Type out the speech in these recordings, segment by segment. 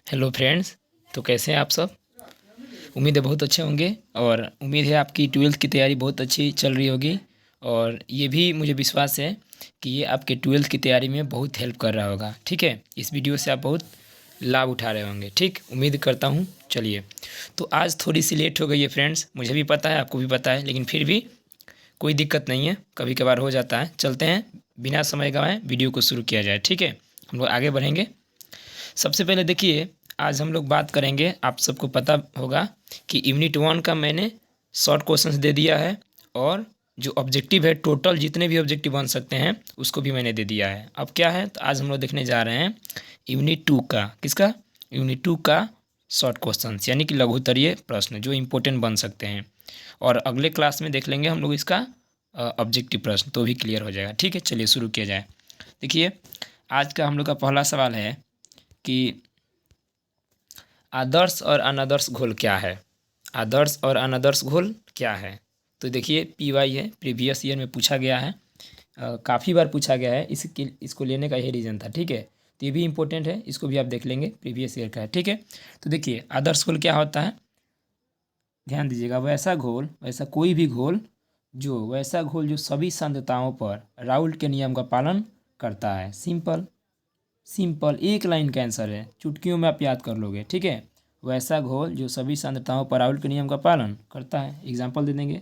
Hello friends. तो कैसे हैं आप सब? उम्मीद है बहुत अच्छे होंगे और उम्मीद है आपकी ट्वेल्थ की तैयारी बहुत अच्छी चल रही होगी। और ये भी मुझे विश्वास है कि ये आपके ट्वेल्थ की तैयारी में बहुत हेल्प कर रहा होगा। ठीक है, इस वीडियो से आप बहुत लाभ उठा रहे होंगे। ठीक, उम्मीद करता हूँ। चलिए, तो आज थोड़ी सी लेट हो गई है फ्रेंड्स, मुझे भी पता है, आपको भी पता है, लेकिन फिर भी कोई दिक्कत नहीं है, कभी कभार हो जाता है। चलते हैं, बिना समय गंवाए वीडियो को शुरू किया जाए। ठीक है, हम लोग आगे बढ़ेंगे। सबसे पहले देखिए, आज हम लोग बात करेंगे, आप सबको पता होगा कि यूनिट 1 का मैंने शॉर्ट क्वेश्चंस दे दिया है और जो ऑब्जेक्टिव है, टोटल जितने भी ऑब्जेक्टिव बन सकते हैं उसको भी मैंने दे दिया है। अब क्या है, तो आज हम लोग देखने जा रहे हैं यूनिट 2 का। किसका? यूनिट 2 का शॉर्ट क्वेश्चंस, यानी कि लघुत्तरीय प्रश्न जो इम्पोर्टेंट बन सकते हैं। और अगले क्लास में देख लेंगे हम लोग इसका ऑब्जेक्टिव प्रश्न, तो भी क्लियर हो जाएगा। ठीक है, चलिए शुरू किया जाए। देखिए, आज का हम लोग का पहला सवाल है कि आदर्श और अनादर्श घोल क्या है। आदर्श और अनादर्श घोल क्या है? तो देखिए, पीवाई है, प्रीवियस ईयर में पूछा गया है, काफ़ी बार पूछा गया है। इसको लेने का यही रीज़न था। ठीक है, तो ये भी इम्पोर्टेंट है, इसको भी आप देख लेंगे, प्रीवियस ईयर का है। ठीक है, तो देखिए आदर्श घोल क्या होता है, ध्यान दीजिएगा। वैसा घोल, वैसा कोई भी घोल वैसा घोल जो सभी सांद्रताओं पर राउल्ट के नियम का पालन करता है। सिंपल सिंपल, एक लाइन का आंसर है, चुटकियों में आप याद कर लोगे। ठीक है, वैसा घोल जो सभी सांद्रताओं पर राउल्ट के नियम का पालन करता है। एग्जाम्पल दे देंगे।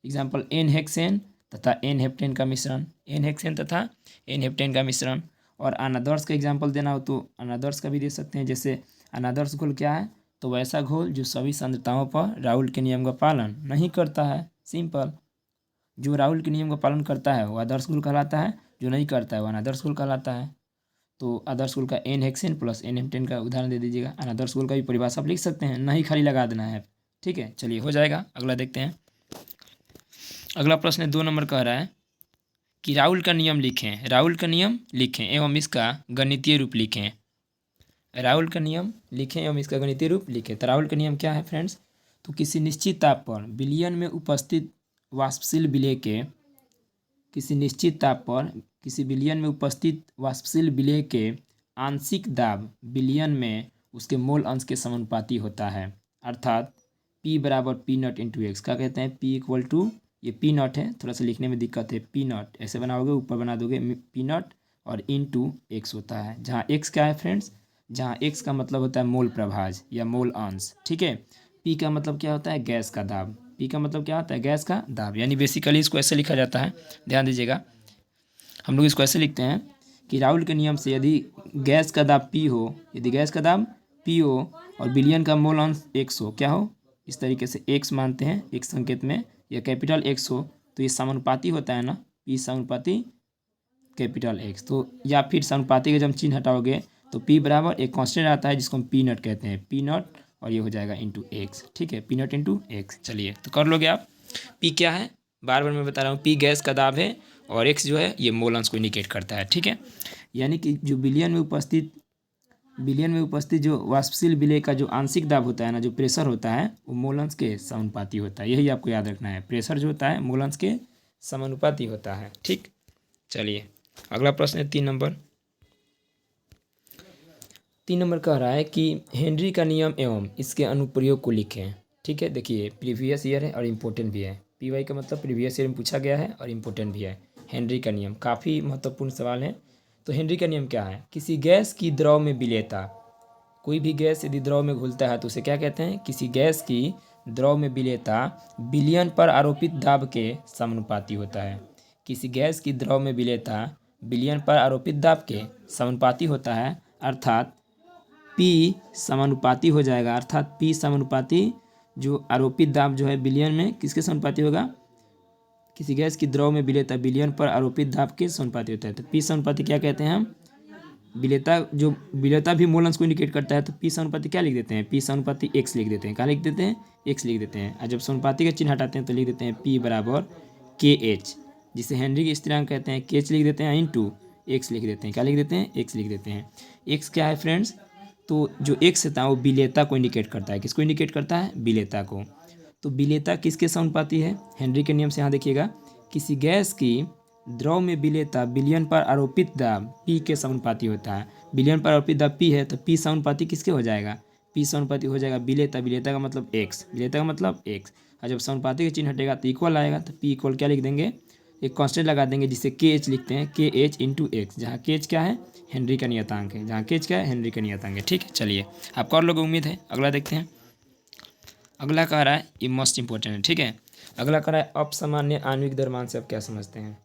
एग्जाम्पल, एन हेक्सेन तथा एन हेप्टेन का मिश्रण, एन हेक्सेन तथा एन हेप्टेन का मिश्रण। और अनादर्श का एग्जाम्पल देना हो तो अनादर्श का भी दे सकते हैं। जैसे अनादर्श घोल क्या है, तो वैसा घोल जो सभी सांद्रताओं पर राउल्ट के नियम का पालन नहीं करता है। सिंपल, जो राउल्ट के नियम का पालन करता है वो आदर्श घोल कहलाता है, जो नहीं करता है वो अनादर्श घोल कहलाता है। तो आदर्श घोल का N hexane plus N heptane का उदाहरण दे दीजिएगा। अनादर्श घोल का भी परिभाषा आप लिख सकते हैं, नहीं खाली लगा देना है। ठीक है, चलिए हो जाएगा। अगला देखते हैं। अगला प्रश्न 2 नंबर कह रहा है कि राउल का नियम लिखें। राउल का नियम लिखें एवं इसका गणितीय रूप लिखें। राउल का नियम लिखें एवं इसका गणितीय रूप लिखें। तो राउल का नियम क्या है फ्रेंड्स, तो किसी निश्चित ताप पर विलयन में उपस्थित वाष्पशील विलेय के किसी निश्चित ताप पर किसी विलयन में उपस्थित वाष्पशील विलेय के आंशिक दाब विलयन में उसके मोल अंश के समानुपाती होता है। अर्थात P बराबर पी नॉट इंटू एक्स। क्या कहते हैं, P इक्वल टू, ये पी नॉट है, थोड़ा सा लिखने में दिक्कत है, पी नॉट ऐसे बनाओगे, ऊपर बना दोगे पी नॉट और इंटू एक्स होता है। जहाँ एक्स क्या है फ्रेंड्स, जहाँ एक्स का मतलब होता है मोल प्रभाज या मोल अंश। ठीक है, पी का मतलब क्या होता है, गैस का दाब। पी का मतलब क्या होता है, गैस का दाब। यानी बेसिकली इसको ऐसे लिखा जाता है, ध्यान दीजिएगा। हम लोग इसको ऐसे लिखते हैं कि राउल के नियम से यदि गैस का दाब पी हो, यदि गैस का दाब पी हो और विलयन का मोल अंश एक्स हो, क्या हो, इस तरीके से एक्स मानते हैं, एक संकेत में या कैपिटल एक्स हो, तो ये समानुपाती होता है ना, पी समानुपाती कैपिटल एक्स। तो या फिर समानुपाती का जब चिन्ह हटाओगे तो पी बराबर एक कांस्टेंट आता है जिसको हम पी नॉट कहते हैं, पी नॉट, और ये हो जाएगा इंटू एक्स। ठीक है, पी नॉट इंटू एक्स। चलिए, तो कर लोगे आप। पी क्या है, बार बार मैं बता रहा हूँ, पी गैस का दाब है और एक्स जो है ये मोल अंश को इंडिकेट करता है। ठीक है, यानी कि जो विलयन में उपस्थित जो वाष्पशील विलेय का जो आंशिक दाब होता है ना, जो प्रेशर होता है, वो मोल अंश के समानुपाती होता है। यही आपको याद रखना है, प्रेशर जो होता है मोल अंश के समानुपाती होता है। ठीक, चलिए अगला प्रश्न है 3 नंबर कह रहा है कि हेनरी का नियम एवं इसके अनुप्रयोग को लिखें। ठीक है, देखिए प्रीवियस ईयर है और इम्पोर्टेंट भी है। पीवाई का मतलब प्रीवियस ईयर में पूछा गया है और इम्पोर्टेंट भी है। हेनरी का नियम काफ़ी महत्वपूर्ण सवाल है। तो हेनरी का नियम क्या है, किसी गैस की द्रव में विलेयता, कोई भी गैस यदि द्रव में घुलता है तो उसे क्या कहते हैं, किसी गैस की द्रव में विलेयता विलयन पर आरोपित दाब के समानुपाती होता है। किसी गैस की द्रव में विलेयता विलयन पर आरोपित दाब के समानुपाती होता है। अर्थात P समानुपाती हो जाएगा, अर्थात P समानुपाती जो आरोपित दाब जो है विलयन में किसके समानुपाती होगा, किसी गैस की द्रव में विलेयता विलयन पर आरोपित दाब के समानुपाती होता है। तो P समानुपाती क्या कहते हैं हम, विलेयता भी मोल अंश को इंडिकेट करता है। तो P समानुपाती क्या लिख देते हैं, P समानुपाती x लिख देते हैं। क्या लिख देते हैं, x लिख देते हैं। और जब समानुपाती का चिन्ह हटाते हैं तो लिख देते हैं P बराबर KH, जिसे हेनरी के स्थिरांक कहते हैं। KH लिख देते हैं इंटू एक्स लिख देते हैं। क्या लिख देते हैं, एक्स लिख देते हैं। एक्स क्या है फ्रेंड्स, तो जो एक्स होता है वो विलेयता को इंडिकेट करता है। किसको इंडिकेट करता है, विलेयता को। तो विलेयता किसके समानुपाती है, हेनरी के नियम से यहाँ देखिएगा, किसी गैस की द्रव में विलेयता विलयन पर आरोपित दाब P के समानुपाती होता है। विलयन पर आरोपित दाब P है तो P समानुपाती किसके हो जाएगा? P समानुपाती हो जाएगा विलेयता, विलेयता का मतलब x, विलेयता का मतलब x। और जब समानुपाती का चिन्ह हटेगा तो इक्वल आएगा, तो P इक्वल क्या लिख देंगे? एक कांस्टेंट लगा देंगे जिसे KH लिखते हैं, KH इंटू एक्स, जहाँ KH क्या है? हेनरी का नियतांक है, जहाँ KH क्या है? हेनरी का नियतांक है। ठीक है, चलिए आपको और लोगों को उम्मीद है। अगला देखते हैं। अगला कह रहा है, ये मोस्ट इंपॉर्टेंट है। ठीक है, अगला कह रहा है अपसामान्य आणविक द्रव्यमान से आप क्या समझते हैं?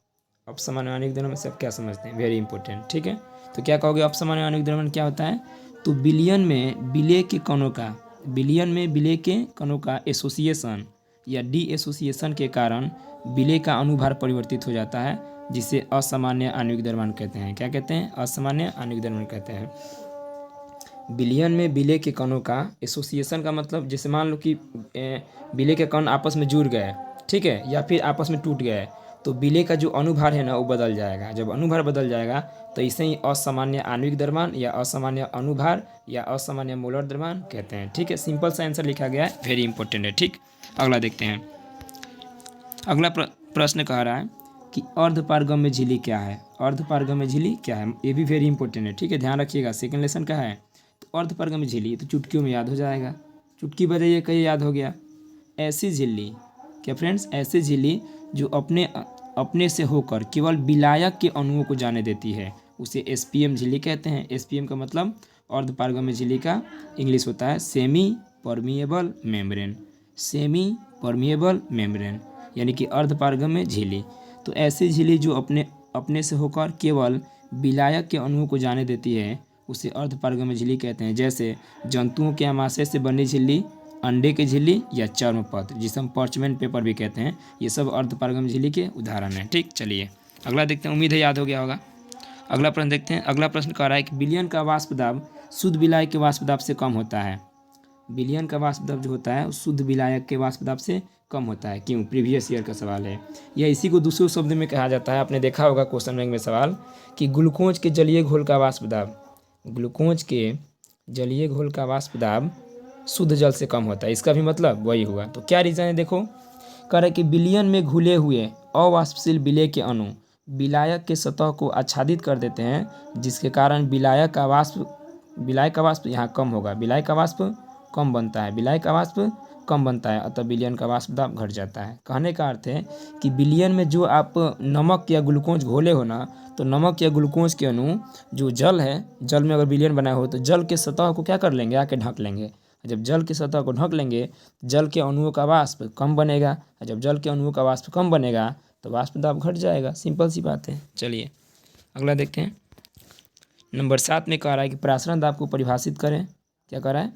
अपसामान्य आणविक द्रव्यमान से आप क्या समझते हैं? Very important. ठीक है, तो क्या कहोगे अपसामान्य आणविक द्रव्यमान क्या होता है? तो विलयन में विलेय के कणों का, विलयन में विलेय के कणों का एसोसिएशन या डी एसोसिएशन के कारण विलेय का अनुभार परिवर्तित हो जाता है, जिसे असामान्य आणविक द्रव्यमान कहते हैं। क्या कहते हैं? असामान्य आणविक द्रव्यमान कहते हैं। विलयन में विलेय के कणों का एसोसिएशन का मतलब, जैसे मान लो कि विलेय के कण आपस में जुड़ गए, ठीक है, या फिर आपस में टूट गए, तो विलेय का जो अनुभार है ना वो बदल जाएगा। जब अनुभार बदल जाएगा तो इसे ही असामान्य आणविक द्रव्यमान या असामान्य अनुभार या असामान्य मोलर द्रव्यमान कहते हैं। ठीक है, सिंपल सा आंसर लिखा गया है, वेरी इंपॉर्टेंट है। ठीक, अगला देखते हैं। अगला प्रश्न कह रहा है कि अर्धपारगम्य झिल्ली क्या है? अर्धपारगम्य झिल्ली क्या है? ये भी वेरी इंपॉर्टेंट है। ठीक है, ध्यान रखिएगा, सेकंड लेसन का है। तो अर्धपारगम्य झिल्ली तो चुटकियों में याद हो जाएगा, चुटकी बजाइए कहीं याद हो गया। ऐसी झिल्ली, क्या फ्रेंड्स? ऐसी झिल्ली जो अपने से होकर केवल विलायक के अणुओं को जाने देती है, उसे एसपीएम झिल्ली कहते हैं। एसपीएम का मतलब अर्धपारगम्य झिल्ली का इंग्लिश होता है semi permeable membrane, semi permeable membrane, यानी कि अर्धपारगम्य झिल्ली। तो ऐसी झिल्ली जो अपने से होकर केवल विलायक के अणुओं को जाने देती है, उसे अर्धपारगम्य झिल्ली कहते हैं। जैसे जंतुओं के आमाशय से बनी झिल्ली, अंडे की झिल्ली या चर्मपत्र, जिसे हम पर्चमेंट पेपर भी कहते हैं, ये सब अर्धपारगम्य झिल्ली के उदाहरण हैं। ठीक, चलिए अगला देखते हैं, उम्मीद है याद हो गया होगा। अगला प्रश्न देखते हैं। अगला प्रश्न कह रहा है कि विलयन का वाष्प दाब शुद्ध विलायक के वाष्प दाब से कम होता है। विलयन का वाष्प दाब जो होता है वो शुद्ध विलायक के वाष्प दाब से कम होता है। क्यों? प्रीवियस ईयर का सवाल है। या इसी को दूसरे शब्द में कहा जाता है, आपने देखा होगा क्वेश्चन बैंक में सवाल, कि ग्लूकोज के जलीय घोल का वाष्प दाब, ग्लूकोज के जलीय घोल का वाष्प दाब शुद्ध जल से कम होता है। इसका भी मतलब वही हुआ। तो क्या रीज़न है? देखो, कह रहे कि विलयन में घुले हुए अवाष्पशील विलेय के अणु विलायक के सतह को आच्छादित कर देते हैं, जिसके कारण विलायक का वाष्प यहाँ कम होगा, विलायक का वाष्प कम बनता है, विलायक का वाष्प कम बनता है, अतः विलयन का वाष्प दाब घट जाता है। कहने का अर्थ है कि विलयन में जो आप नमक या ग्लूकोज घोले हो ना, तो नमक या ग्लूकोज के अणु जो जल है, जल में अगर विलयन बनाए हो तो जल के सतह को क्या कर लेंगे? आके ढक लेंगे। जब जल की सतह को ढक लेंगे, जल के अणुओं का वाष्प कम बनेगा, और जब जल के अणुओं का वाष्प कम बनेगा तो वाष्प दाब घट जाएगा। सिंपल सी बात है। चलिए अगला देखते हैं। नंबर 7 में कह रहा है कि परासरण दाब को परिभाषित करें। क्या कह रहा है?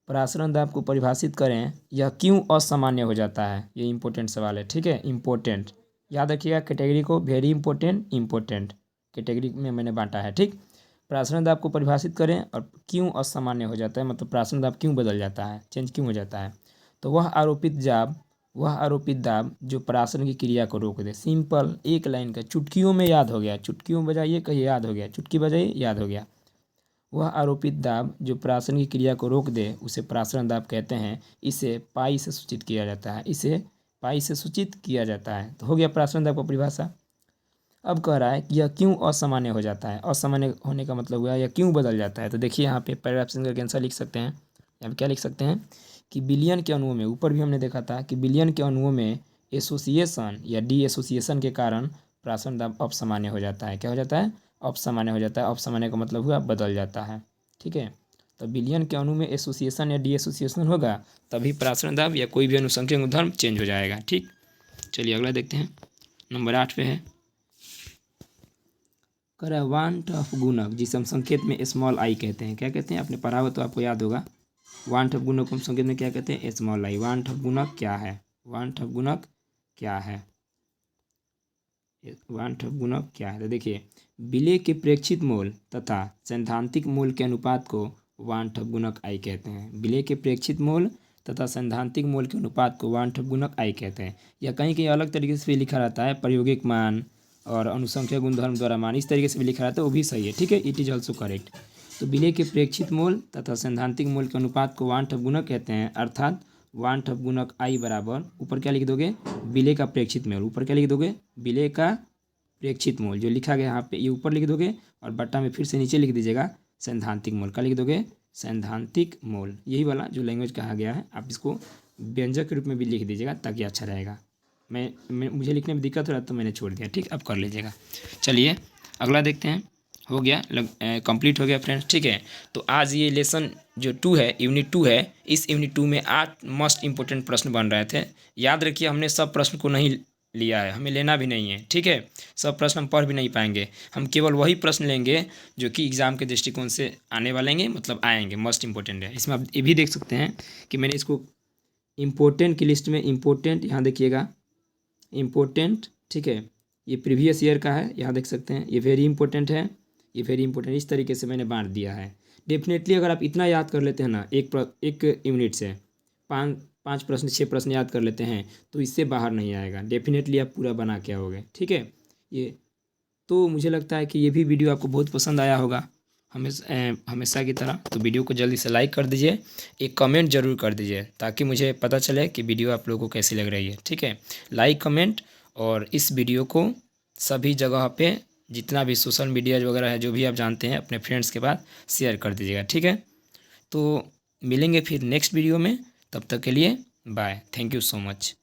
परासरण दाब को परिभाषित करें, यह क्यों असामान्य हो जाता है? ये इंपॉर्टेंट सवाल है। ठीक है, इंपॉर्टेंट, याद रखिएगा कैटेगरी को, वेरी इंपॉर्टेंट, इंपॉर्टेंट कैटेगरी में मैंने बांटा है। ठीक, परासरण दाब को परिभाषित करें और क्यों असामान्य हो जाता है, मतलब परासरण दाब क्यों बदल जाता है, चेंज क्यों हो जाता है? तो वह आरोपित दाब जो परासरण की क्रिया को रोक दे। सिंपल, एक लाइन का, चुटकियों में याद हो गया, चुटकियों बजाइए कहीं याद हो गया, चुटकी बजाइए याद हो गया। वह आरोपित दाब जो परासरण की क्रिया को रोक दे उसे परासरण दाब कहते हैं। इसे पाई से सूचित किया जाता है, इसे पाई से सूचित किया जाता है। तो हो गया परासरण दाब का परिभाषा। अब कह रहा है कि यह क्यों असामान्य हो जाता है? असामान्य होने का मतलब हुआ यह क्यों बदल जाता है। तो देखिए यहाँ पे पहले ऑप्शन का आंसर लिख सकते हैं। यहाँ पे क्या लिख सकते हैं कि विलयन के अणुओं में, ऊपर भी हमने देखा था कि विलयन के अणुओं में एसोसिएशन या डी एसोसिएशन के कारण परासरण दाब अपसामान्य हो जाता है। क्या हो जाता है? अपसामान्य हो जाता है। अपसामान्य का मतलब हुआ बदल जाता है। ठीक है, तो विलयन के अणु में एसोसिएशन या डी एसोसिएशन होगा तभी परासरण दाब या कोई भी अनुसंख्यक गुणधर्म चेंज हो जाएगा। ठीक, चलिए अगला देखते हैं। नंबर 8 पे है, कह रहा है वांट ऑफ गुणक जिसे हम संकेत में स्मॉल आई कहते हैं। क्या कहते हैं? आपने पढ़ा हो तो आपको याद होगा। वांट ऑफ गुणक को हम संकेत में क्या कहते हैं? Small I. वांट ऑफ गुणक क्या है? वांट ऑफ गुणक क्या है? वांट ऑफ गुणक क्या है? तो देखिए, विलेय के प्रेक्षित मोल तथा सैद्धांतिक मोल के अनुपात को वांट ऑफ गुणक आई कहते हैं। विलेय के प्रेक्षित मोल तथा सैद्धांतिक मोल के अनुपात को वांट ऑफ गुणक आई कहते हैं। या कहीं कहीं अलग तरीके से भी लिखा रहता है, प्रायोगिक मान और अनुसंख्यक गुणधर्म द्वारा मान, इस तरीके से भी लिखा रहता है, वो भी सही है। ठीक है, इट इज ऑल्सो करेक्ट। तो विलेय के प्रेक्षित मोल तथा सैद्धांतिक मोल के अनुपात को वांट ऑफ गुणक कहते हैं। अर्थात वांट ऑफ गुणक आई बराबर, ऊपर क्या लिख दोगे? विलेय का प्रेक्षित मोल, ऊपर क्या लिख दोगे? विलेय का प्रेक्षित मोल जो लिखा गया यहाँ पे, ये ऊपर लिख दोगे और बट्टा में फिर से नीचे लिख दीजिएगा सैद्धांतिक मोल। क्या लिख दोगे? सैद्धांतिक मोल। यही वाला जो लैंग्वेज कहा गया है आप इसको व्यंजक के रूप में भी लिख दीजिएगा ताकि अच्छा रहेगा। मुझे लिखने में दिक्कत हो रहा तो मैंने छोड़ दिया, ठीक, अब कर लीजिएगा। चलिए अगला देखते हैं। हो गया, कंप्लीट हो गया फ्रेंड्स, ठीक है। तो आज ये लेसन जो 2 है, यूनिट 2 है, इस यूनिट 2 में 8 मोस्ट इंपॉर्टेंट प्रश्न बन रहे थे। याद रखिए हमने सब प्रश्न को नहीं लिया है, हमें लेना भी नहीं है, ठीक है। सब प्रश्न हम पढ़ भी नहीं पाएंगे, हम केवल वही प्रश्न लेंगे जो कि एग्ज़ाम के दृष्टिकोण से आने वाले हैं, मतलब आएंगे, मोस्ट इंपॉर्टेंट है। इसमें आप ये भी देख सकते हैं कि मैंने इसको इम्पोर्टेंट की लिस्ट में इम्पोर्टेंट, यहाँ देखिएगा इम्पोर्टेंट, ठीक है। ये प्रीवियस ईयर का है, यहाँ देख सकते हैं। ये वेरी इंपॉर्टेंट है, ये वेरी इंपॉर्टेंट, इस तरीके से मैंने बांट दिया है। डेफिनेटली अगर आप इतना याद कर लेते हैं ना, एक यूनिट से 5 प्रश्न 6 प्रश्न याद कर लेते हैं तो इससे बाहर नहीं आएगा। डेफिनेटली आप पूरा बना के आओगे, ठीक है। ये तो मुझे लगता है कि ये भी वीडियो आपको बहुत पसंद आया होगा हमेशा की तरह। तो वीडियो को जल्दी से लाइक कर दीजिए, एक कमेंट जरूर कर दीजिए ताकि मुझे पता चले कि वीडियो आप लोगों को कैसी लग रही है, ठीक है। लाइक, कमेंट और इस वीडियो को सभी जगह पे जितना भी सोशल मीडिया वगैरह है जो भी आप जानते हैं अपने फ्रेंड्स के पास शेयर कर दीजिएगा, ठीक है। तो मिलेंगे फिर नेक्स्ट वीडियो में, तब तक के लिए bye, thank you so much.